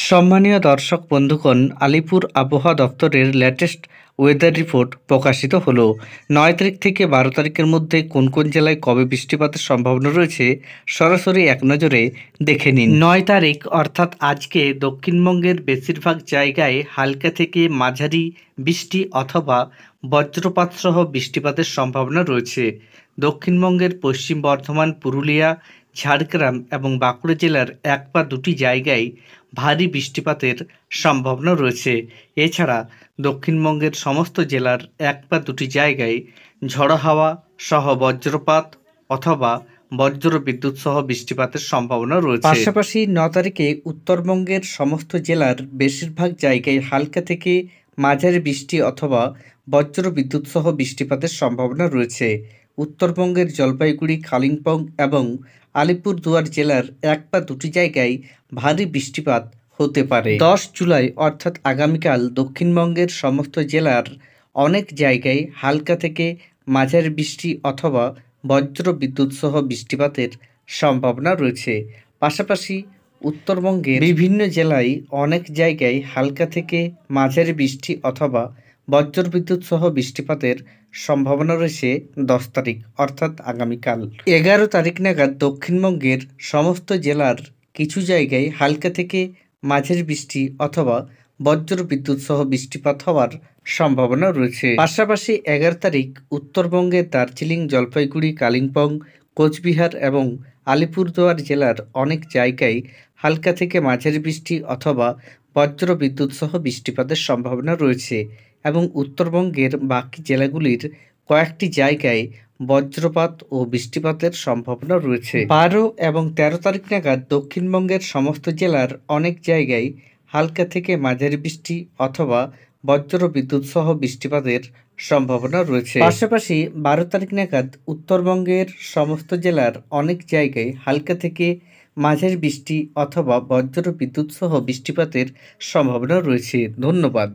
সম্মানীয় দর্শক বন্ধুগণ, আলিপুর আবহাওয়া দপ্তরের লেটেস্ট ওয়েদার রিপোর্ট প্রকাশিত হলো। 9 তারিখ থেকে 12 তারিখের মধ্যে কোন কোন জেলায় কবে বৃষ্টিপাতের সম্ভাবনা রয়েছে সরাসরি এক নজরে দেখে নিন। 9 তারিখ অর্থাৎ আজকে দক্ষিণবঙ্গের বেশিরভাগ জায়গায় হালকা থেকে মাঝারি বৃষ্টি অথবা বজ্রপাত সহ বৃষ্টিপাতের সম্ভাবনা রয়েছে। দক্ষিণবঙ্গের পশ্চিম বর্ধমান, পুরুলিয়া, ঝাড়গ্রাম এবং বাঁকুড়া জেলার এক বা দুটি জায়গায় ভারী বৃষ্টিপাতের সম্ভাবনা রয়েছে। এছাড়া দক্ষিণবঙ্গের সমস্ত জেলার এক বা দুটি জায়গায় ঝড়ো হাওয়া সহ বজ্রপাত অথবা বজ্র বিদ্যুৎ সহ বৃষ্টিপাতের সম্ভাবনা রয়েছে। পাশাপাশি 9 তারিখে উত্তরবঙ্গের সমস্ত জেলার বেশিরভাগ জায়গায় হালকা থেকে মাঝারি বৃষ্টি অথবা বজ্র বিদ্যুৎ সহ বৃষ্টিপাতের সম্ভাবনা রয়েছে। উত্তরবঙ্গের জলপাইগুড়ি, কালিম্পং এবং আলিপুরদুয়ার জেলার এক বা দুটি জায়গায় ভারী বৃষ্টিপাত হতে পারে। 10 জুলাই অর্থাৎ আগামীকাল দক্ষিণবঙ্গের সমস্ত জেলার অনেক জায়গায় হালকা থেকে মাঝারি বৃষ্টি অথবা বজ্র বিদ্যুৎ সহ বৃষ্টিপাতের সম্ভাবনা রয়েছে। পাশাপাশি উত্তরবঙ্গের বিভিন্ন জেলায় অনেক জায়গায় হালকা থেকে মাঝারি বৃষ্টি অথবা বজ্র বিদ্যুৎ সহ বৃষ্টিপাতের সম্ভাবনা রয়েছে 10 তারিখ অর্থাৎ আগামীকাল। 11 তারিখ নাগাদ দক্ষিণবঙ্গের সমস্ত জেলার কিছু জায়গায় হালকা থেকে মাঝারি বৃষ্টি অথবা বজ্র বিদ্যুৎ সহ বৃষ্টিপাত হওয়ার সম্ভাবনা রয়েছে। পাশাপাশি 11 তারিখ উত্তরবঙ্গের দার্জিলিং, জলপাইগুড়ি, কালিম্পং, কোচবিহার এবং আলিপুরদুয়ার জেলার অনেক জায়গায় হালকা থেকে মাঝারি বৃষ্টি অথবা বজ্র বিদ্যুৎ সহ বৃষ্টিপাতের সম্ভাবনা রয়েছে এবং উত্তরবঙ্গের বাকি জেলাগুলির কয়েকটি জায়গায় বজ্রপাত ও বৃষ্টিপাতের সম্ভাবনা রয়েছে। 12 এবং 13 তারিখ নাগাদ দক্ষিণবঙ্গের সমস্ত জেলার অনেক জায়গায় হালকা থেকে মাঝারি বৃষ্টি অথবা বজ্র বিদ্যুৎ সহ বৃষ্টিপাতের সম্ভাবনা রয়েছে। পাশাপাশি 12 তারিখ নাগাদ উত্তরবঙ্গের সমস্ত জেলার অনেক জায়গায় হালকা থেকে মাঝারি বৃষ্টি অথবা বজ্র বিদ্যুৎ সহ বৃষ্টিপাতের সম্ভাবনা রয়েছে। ধন্যবাদ।